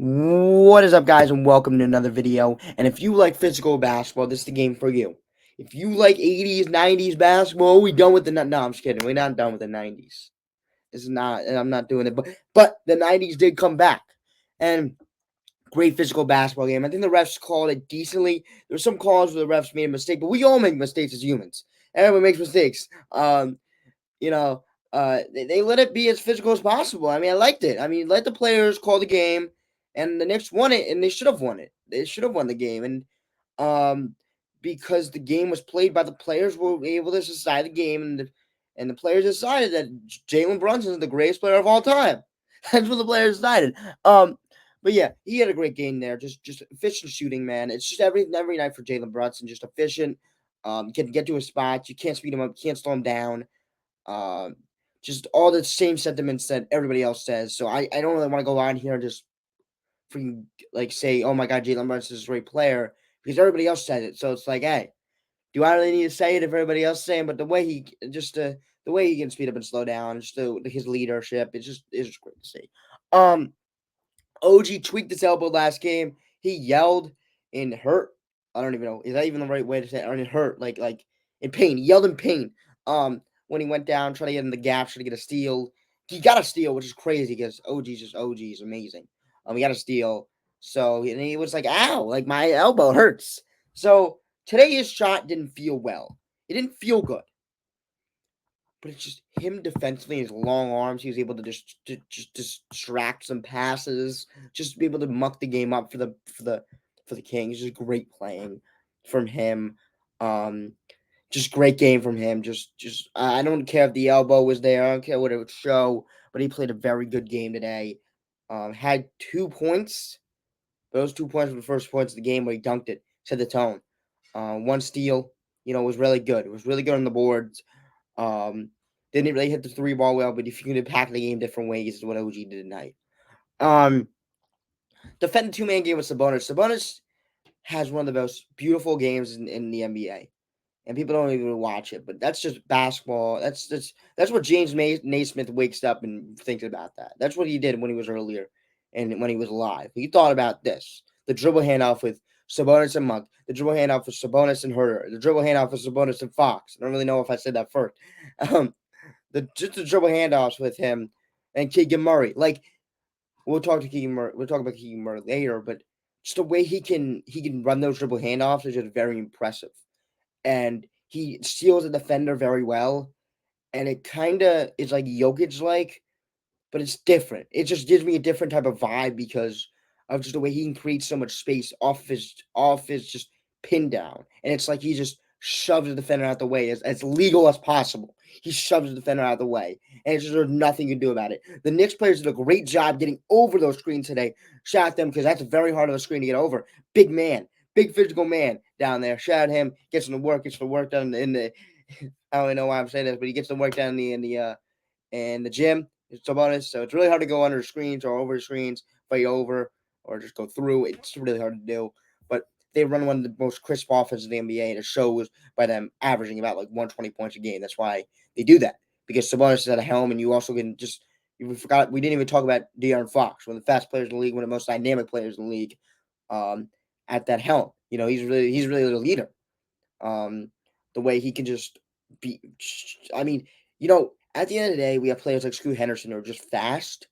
What is up, guys, and welcome to another video. And if you like physical basketball, this is the game for you. If you like 80s, 90s basketball, we done with the... No, I'm just kidding. We're not done with the 90s. It's not, and I'm not doing it. But the 90s did come back. And great physical basketball game. I think the refs called it decently. There were some calls where the refs made a mistake, but we all make mistakes as humans. Everyone makes mistakes. You know, they let it be as physical as possible. I mean, I liked it. I mean, let the players call the game, and the Knicks won it, and they should have won it. They should have won the game, and um, because the game was played by the players, were able to decide the game, and the players decided that Jalen Brunson is the greatest player of all time. That's what the players decided. But yeah, he had a great game there. Just efficient shooting, man. It's just every night for Jalen Brunson, just efficient. Can get to his spots. You can't speed him up. You can't slow him down. Um, just all the same sentiments that everybody else says. So I don't really want to go on here and just freaking like say, oh my God, Jalen Brunson is a great player because everybody else says it. So it's like, hey, do I really need to say it if everybody else is saying? But the way he can speed up and slow down, his leadership, it's just great to see. Um, OG tweaked his elbow last game. He yelled in hurt. I don't even know. Is that even the right way to say it? Or in hurt, like in pain. He yelled in pain. When he went down, trying to get in the gap, trying to get a steal. He got a steal, which is crazy because OG's just OG is amazing. He got a steal. So and he was like, ow, like my elbow hurts. So today his shot didn't feel well. It didn't feel good. But it's just him defensively, his long arms. He was able to just distract some passes, just be able to muck the game up for the Kings. Just great playing from him. Um, just great game from him. Just I don't care if the elbow was there. I don't care what it would show, but he played a very good game today. Had 2 points. Those 2 points were the first points of the game where he dunked it, set the tone. One steal, was really good. It was really good on the boards. Um, didn't really hit the three ball well, but if you can impact the game different ways, is what OG did tonight. Um, defend the 2-man game with Sabonis. Sabonis has one of the most beautiful games in the NBA, and people don't even watch it. But that's just basketball. That's what James Naismith wakes up and thinks about that. That's what he did when he was earlier, and when he was alive. He thought about this: the dribble handoff with Sabonis and Monk, the dribble handoff with Sabonis and Herter, the dribble handoff with Sabonis and Fox. I don't really know if I said that first. Um, just the dribble handoffs with him and Keegan Murray. Like we'll talk to Keegan Murray. We'll talk about Keegan Murray later, but just the way he can run those dribble handoffs is just very impressive. And he steals a defender very well. And it kind of is like Jokic like, but it's different. It just gives me a different type of vibe because of just the way he can create so much space off his just pin down. And it's like he just shoves the defender out the way as legal as possible. He shoves the defender out of the way. And it's just there's nothing you can do about it. The Knicks players did a great job getting over those screens today. Shout out them because that's very hard of a screen to get over. Big man, big physical man down there. Shout out him, gets the work done in the I don't even know why I'm saying this, but he gets the work done in the gym. It's a bonus, so it's really hard to go under screens or over screens, fight over, or just go through. It's really hard to do. But they run one of the most crisp offenses in the NBA, and it shows by them averaging about like 120 points a game. That's why they do that because Sabonis is at a helm, and you also can just we forgot we didn't even talk about De'Aaron Fox, one of the fast players in the league, one of the most dynamic players in the league. Um, at that helm, he's really the leader. Um, the way he can just be, I mean, at the end of the day, we have players like Scoot Henderson who are just fast,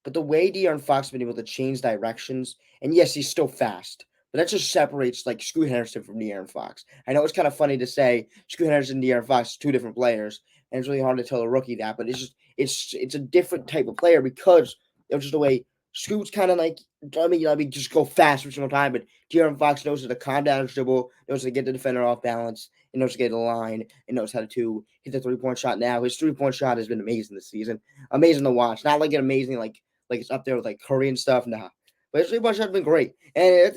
but the way De'Aaron Fox has been able to change directions, and yes, he's still fast, but that just separates like Scoot Henderson from De'Aaron Fox. I know it's kind of funny to say Scoot Henderson and De'Aaron Fox two different players, and it's really hard to tell a rookie that, but it's a different type of player because of just the way Scoot's kind of like I mean, just go fast every single time, but De'Aaron Fox knows how to calm down his dribble, knows how to get the defender off balance, and knows how to get the line, and knows how to hit the 3-point shot. Now his 3-point shot has been amazing this season, amazing to watch. Not like an amazing like it's up there with like Curry and stuff. Nah, but his 3-point shot has been great, and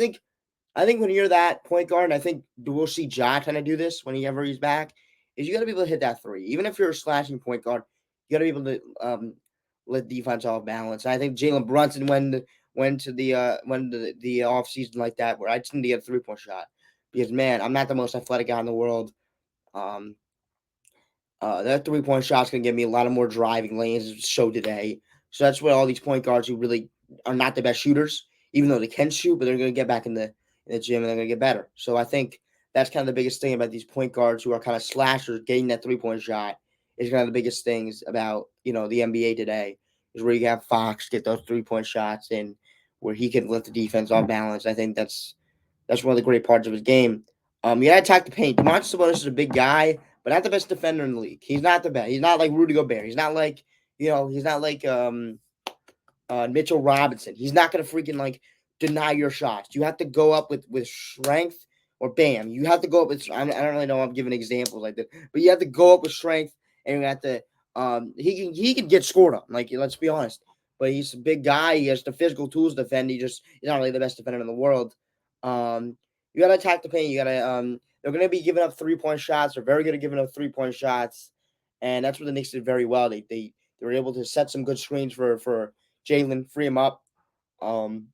I think when you're that point guard, I think we'll see Ja kind of do this whenever he's back. Is you got to be able to hit that three, even if you're a slashing point guard. You got to be able to let defense off balance. I think Jalen Brunson went to the off season like that, where I just need to get a 3-point shot because man, I'm not the most athletic guy in the world. Um, that 3-point shot's gonna give me a lot of more driving lanes. Show today, so that's what all these point guards who really are not the best shooters. even though they can shoot, but they're going to get back in the gym and they're going to get better. So I think that's kind of the biggest thing about these point guards who are kind of slashers getting that 3-point shot is kind of the biggest things about, the NBA today is where you have Fox get those 3-point shots and where he can lift the defense off balance. I think that's one of the great parts of his game. You gotta attack the paint. Domantas Sabonis is a big guy, but not the best defender in the league. He's not the best. He's not like Rudy Gobert. He's not like Mitchell Robinson. He's not gonna freaking like deny your shots. You have to go up with strength or bam. You have to go up with. I don't really know. I'm giving examples like that, but you have to go up with strength, and you have to. He can get scored on. Like, let's be honest. But he's a big guy. He has the physical tools to defend. He's not really the best defender in the world. You gotta attack the paint. You gotta. They're gonna be giving up 3-point shots. They're very good at giving up 3-point shots, and that's what the Knicks did very well. They were able to set some good screens for Jalen, free him up. Um,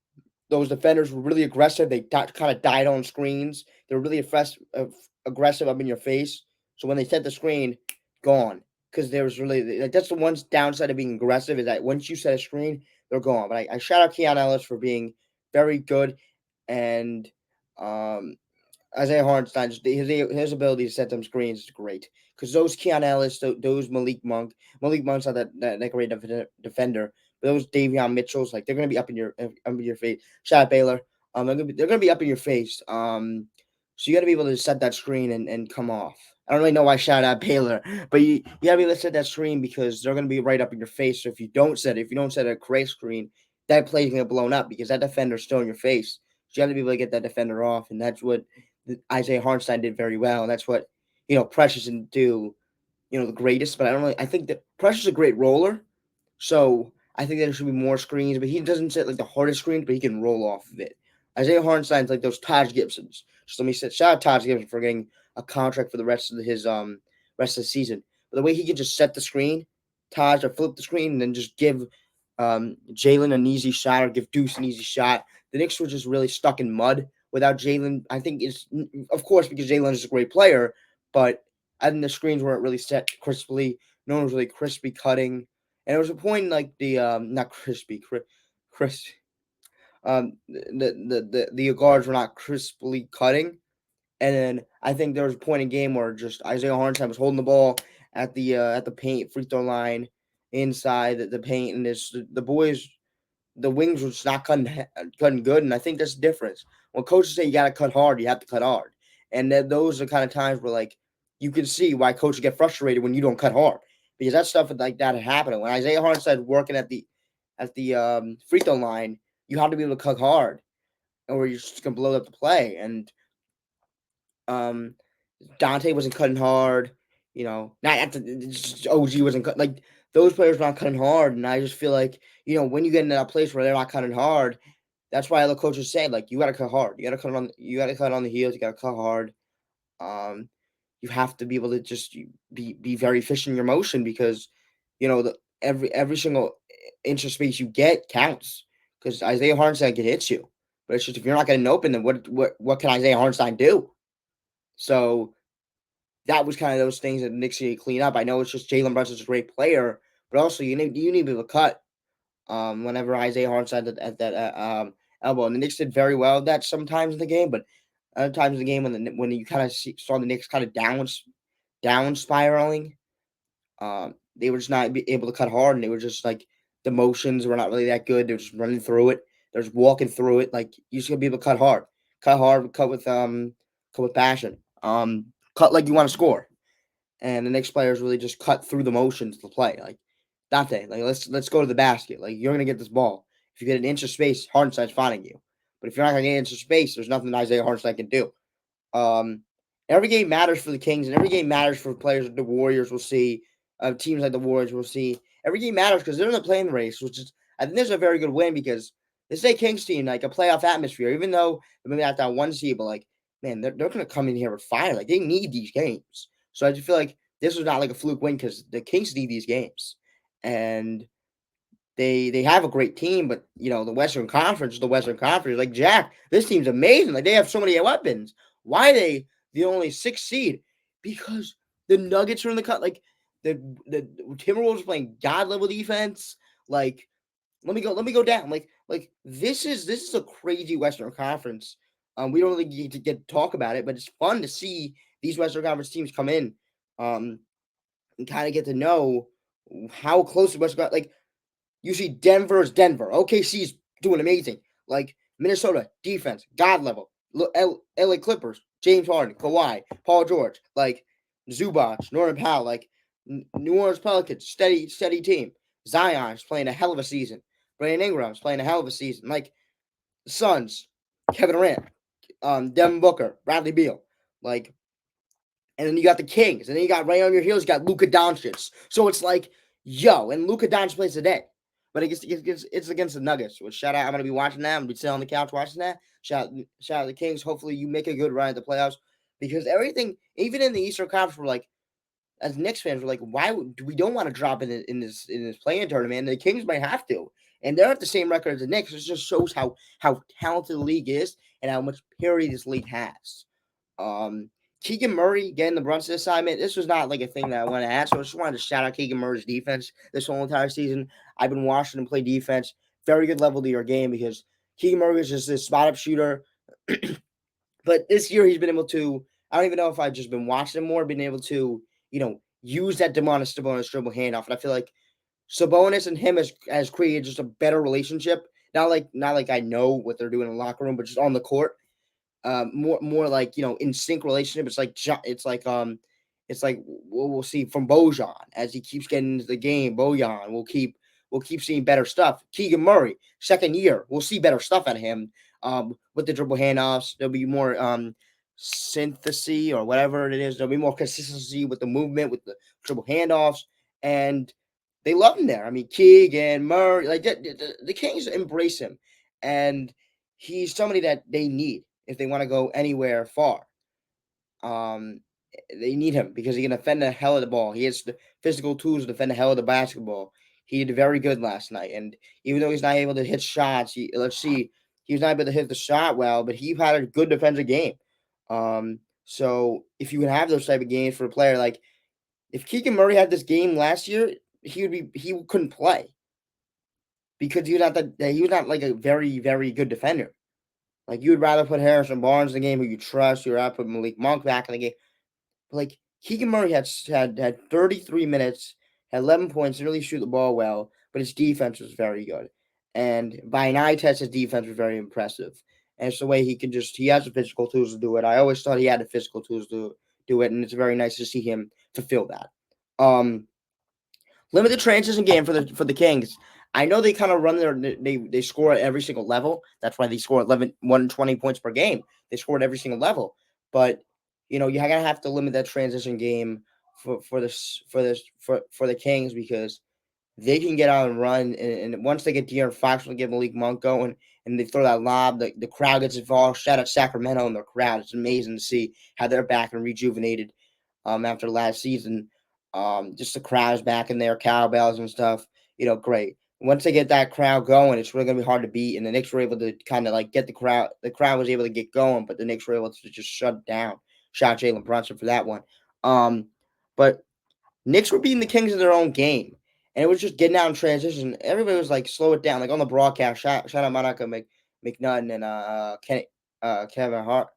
those defenders were really aggressive. They kind of died on screens. They were really aggressive up in your face. So when they set the screen, gone. Because there was really that's the one downside of being aggressive is that once you set a screen, they're gone. But I shout out Keon Ellis for being very good and um, Isaiah Hartenstein, his ability to set them screens is great. Because those Keon Ellis, those Malik Monk's not that great defender. But those Davion Mitchells, like they're gonna be up in your face. Shout out Baylor. They're gonna be up in your face. So you gotta be able to set that screen and come off. I don't really know why shout out Baylor, but you gotta be able to set that screen because they're gonna be right up in your face. So if you don't set a correct screen, that play's gonna get blown up because that defender's still in your face. So you have to be able to get that defender off, and that's what Isaiah Hartenstein did very well, and that's what Precious didn't do, the greatest. But I think that Precious is a great roller, so I think there should be more screens. But he doesn't set like the hardest screens, but he can roll off of it. Isaiah Hartenstein's like those Taj Gibsons. Just let me say, shout out Taj Gibson for getting a contract for the rest of the season. But the way he can just set the screen, Taj, or flip the screen, and then just give Jalen an easy shot or give Deuce an easy shot. The Knicks were just really stuck in mud without Jalen. I think it's, of course, because Jalen is a great player, but I think the screens weren't really set crisply. No one was really crispy cutting. And there was a point like not crispy, crisp. The guards were not crisply cutting, and then I think there was a point in game where just Isaiah Hartenstein was holding the ball at the paint free throw line inside the paint, and the wings were just not cutting good, and I think that's the difference. When coaches say you got to cut hard, you have to cut hard, and those are kind of times where like you can see why coaches get frustrated when you don't cut hard because that stuff like that had happened. When Isaiah Hartenstein working at the free throw line, you have to be able to cut hard, or you're just gonna blow up the play. And um, Dante wasn't cutting hard, not at the OG wasn't like those players were not cutting hard, and I just feel like when you get into that place where they're not cutting hard, that's why the coaches say like you got to cut hard, you got to cut on the heels, you got to cut hard. Um, you have to be able to just be very efficient in your motion because every single inch of space you get counts because Isaiah Hartenstein can hit you, but it's just if you're not getting open, then what can Isaiah Hartenstein do? So that was kind of those things that the Knicks need to clean up. I know it's just Jalen Brunson's a great player, but also you need to be able to cut whenever Isaiah Hartenstein at that elbow. And the Knicks did very well with that sometimes in the game, but other times in the game when you kind of saw the Knicks kind of down spiraling, they were just not able to cut hard, and they were just like the motions were not really that good. They were just running through it. They're just walking through it. Like you just gotta be able to cut hard, cut with passion. Cut like you want to score. And the Knicks players really just cut through the motions to play. Like Dante, like let's go to the basket. Like you're gonna get this ball. If you get an inch of space, Hartenstein's finding you. But if you're not gonna get an inch of space, there's nothing that Isaiah Hartenstein can do. Um, every game matters for the Kings, and every game matters for players like the Warriors. We'll see teams like the Warriors. We'll see every game matters because they're in the playing race, which is I think this is a very good win because this is a Kings team like a playoff atmosphere. Even though maybe not that one seed, but like man, they're gonna come in here with fire. Like they need these games. So I just feel like this was not like a fluke win because the Kings need these games, and they have a great team, but the Western Conference is the Western Conference. Like Jack, this team's amazing. Like they have so many weapons. Why are they the only sixth seed? Because the Nuggets are in the cut. Like the Timberwolves are playing god level defense. Like Let me go down. This is a crazy Western Conference. We don't really get to talk about it, but it's fun to see these Western Conference teams come in, um, and kind of get to know how close the Western. Like you see, Denver is Denver. OKC's doing amazing. Like Minnesota defense, God level. LA Clippers, James Harden, Kawhi, Paul George, like Zubac, Norman Powell, like New Orleans Pelicans, steady team. Zion's playing a hell of a season. Brandon Ingram's playing a hell of a season. Like the Suns, Kevin Durant, Devin Booker, Bradley Beal, like, and then you got the Kings, and then you got right on your heels, you got Luka Doncic. So it's like, yo, and Luka Doncic plays today, but it's against the Nuggets. Which shout out, I'm gonna be watching that. I'm gonna be sitting on the couch watching that. Shout out the Kings. Hopefully you make a good run at the playoffs because everything, even in the Eastern Conference, we're like, as Knicks fans, we're like, why would we don't want to drop in this playing tournament? And the Kings might have to, and they're at the same record as the Knicks. It just shows how talented the league is and how much parity this league has. Um, Keegan Murray getting the Brunson assignment. This was not like a thing that I wanted to ask. So I just wanted to shout out Keegan Murray's defense this whole entire season. I've been watching him play defense. Very good level to your game because Keegan Murray is just this spot up shooter. But this year he's been able to. I don't even know if I've just been watching him more, been able to, use that Demonis Sabonis dribble handoff. And I feel like Sabonis and him has created just a better relationship. Not like I know what they're doing in the locker room, but just on the court, more like in sync relationship. It's like we'll see from Bojan as he keeps getting into the game. Bojan we'll keep seeing better stuff. Keegan Murray, second year, we'll see better stuff out of him. With the dribble handoffs, there'll be more synthesis or whatever it is. There'll be more consistency with the movement, with the dribble handoffs, and they love him there. I mean, Keegan Murray, like the Kings embrace him, and he's somebody that they need if they want to go anywhere far. Um, they need him because he can defend the hell of the ball. He has the physical tools to defend the hell of the basketball. He did very good last night, and even though he's not able to hit shots, he was not able to hit the shot well, but he had a good defensive game. So if you can have those type of games for a player, like if Keegan Murray had this game last year, he couldn't play because he was not like a very very good defender. Like you would rather put Harrison Barnes in the game who you trust. You'd rather put Malik Monk back in the game. But like Keegan Murray had 33 minutes, had 11 points, didn't really shoot the ball well, but his defense was very good. And by an eye test, his defense was very impressive. And it's the way he has the physical tools to do it. I always thought he had the physical tools to do it, and it's very nice to see him fulfill that. Um, Limited transition game for the Kings. I know they kind of run they score at every single level. That's why they score 120 points per game. They score at every single level. But you gotta have to limit that transition game for the Kings because they can get out and run, and once they get De'Aaron Fox, will get Malik Monk going, and they throw that lob, the crowd gets involved. Shout out Sacramento and their crowd. It's amazing to see how they're back and rejuvenated after last season. Just the crowd's back in there, cowbells and stuff. Great. Once they get that crowd going, it's really gonna be hard to beat. And the Knicks were able to kind of like get the crowd. The crowd was able to get going, but the Knicks were able to just shut down. Shot Jalen Brunson for that one. But Knicks were beating the Kings in their own game, and it was just getting out in transition. Everybody was like, "Slow it down!" Like on the broadcast, shout out Monica McNutt and Kevin Hart,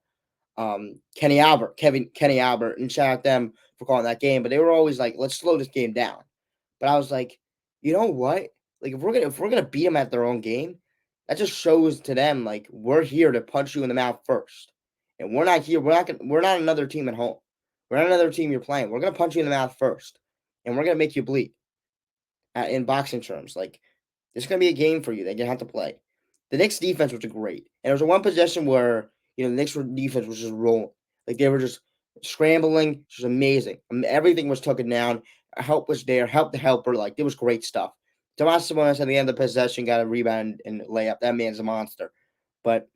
Kenny Albert, and shout out them for calling that game. But they were always like, "Let's slow this game down." But I was like, you know what? Like if we're gonna beat them at their own game, that just shows to them like we're here to punch you in the mouth first, and we're not here. We're not another team at home. We're not another team you're playing. We're gonna punch you in the mouth first, and we're gonna make you bleed. In boxing terms, like this is gonna be a game for you that you have to play. The Knicks defense was great, and there was a one possession where the Knicks defense was just rolling, like they were just scrambling, which was amazing. Everything was taken down. Help was there, help the helper, like it was great stuff. Tomas Sabonis at the end of the possession got a rebound and layup. That man's a monster, but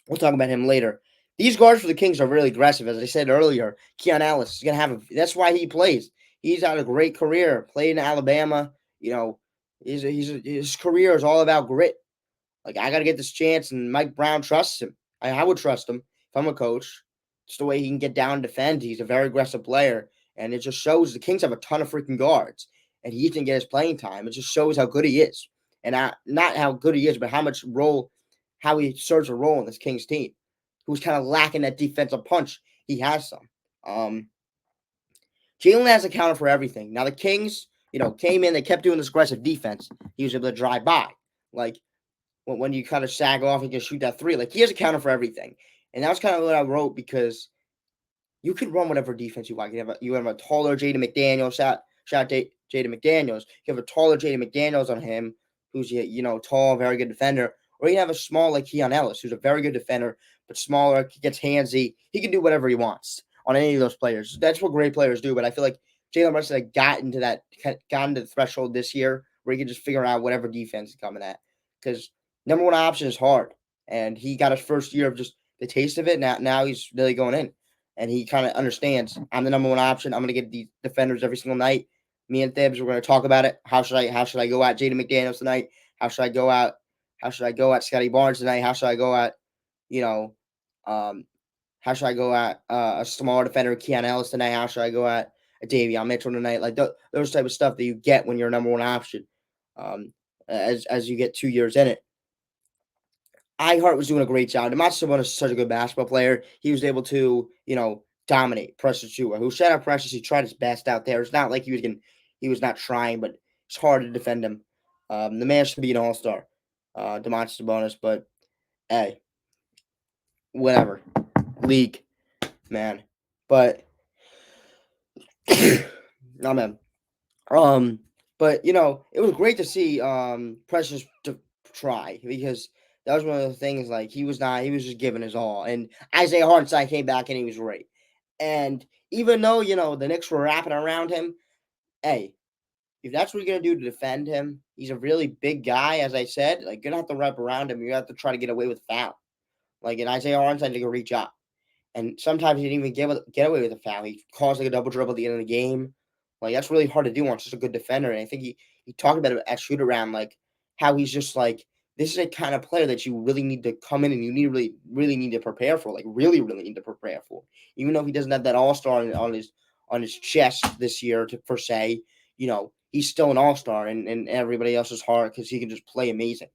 we'll talk about him later. These guards for the Kings are really aggressive, as I said earlier. Keon Ellis is gonna have that's why he plays. He's had a great career, played in Alabama. His career is all about grit. Like I got to get this chance, and Mike Brown trusts him. I would trust him if I'm a coach. It's the way he can get down and defend. He's a very aggressive player, and it just shows the Kings have a ton of freaking guards, and he can get his playing time. It just shows how good he is. and not how good he is, but how he serves a role in this Kings team, who's kind of lacking that defensive punch. He has some. Um, Jalen has accounted for everything. Now the Kings, came in, they kept doing this aggressive defense. He was able to drive by, like when you kind of sag off and can shoot that three. Like he has accounted for everything, and that was kind of what I wrote because you can run whatever defense you want. You have a taller Jaden McDaniels, Jaden McDaniels. You have a taller Jaden McDaniels on him, who's tall, very good defender, or you have a small like Keon Ellis, who's a very good defender but smaller, gets handsy. He can do whatever he wants on any of those players. That's what great players do. But I feel like Jalen Brunson had gotten to the threshold this year where he can just figure out whatever defense is coming at. Because number one option is hard, and he got his first year of just the taste of it. Now he's really going in. And he kind of understands I'm the number one option. I'm going to get these defenders every single night. Me and Thibs, we're going to talk about it. How should I go at Jaden McDaniels tonight? How should I go at Scotty Barnes tonight? How should I go at, how should I go at a smaller defender, Keon Ellis tonight? How should I go at a Davion Mitchell tonight? Like those type of stuff that you get when you're a number one option, as you get 2 years in it. Ihart was doing a great job. Demontis Sabonis is such a good basketball player. He was able to, dominate Precious Chua, who shut out Precious. He tried his best out there. It's not like he was not trying, but it's hard to defend him. The man should be an all-star, Demontis Sabonis, but hey, whatever. League, man. But no man. But it was great to see Precious to try because that was one of the things. Like he was just giving his all, and Isaiah Hartenstein came back and he was great. And even though the Knicks were wrapping around him, hey, if that's what you're gonna do to defend him, he's a really big guy. As I said, like you're gonna have to wrap around him. You have to try to get away with a foul. Like in Isaiah Hartenstein, to go reach out. And sometimes he didn't even get away with a foul. He caused like a double dribble at the end of the game. Like that's really hard to do on such a good defender. And I think he talked about it at shoot around, like how he's just like this is a kind of player that you really need to come in and you need really need to prepare for. Like really need to prepare for. Even though he doesn't have that all-star on his chest this year per se, he's still an all-star and everybody else's heart because he can just play amazing.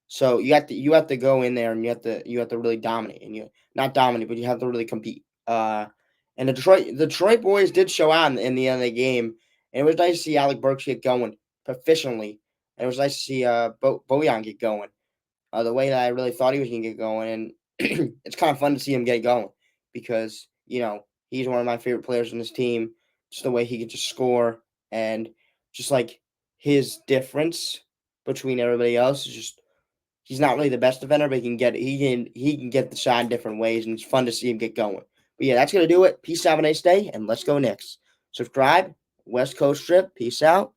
So you have to go in there and you have to really dominate and you not dominate, but you have to really compete. And the Detroit boys did show out in the end of the game, and it was nice to see Alec Burks get going proficiently, and it was nice to see Bojan get going the way that I really thought he was going to get going, and it's kind of fun to see him get going because he's one of my favorite players on this team. Just the way he can just score and just like his difference between everybody else is just he's not really the best defender, but he can get the shot in different ways, and it's fun to see him get going. But yeah, that's gonna do it. Peace out, have a nice day, and let's go Knicks. Subscribe, West Coast Trip. Peace out.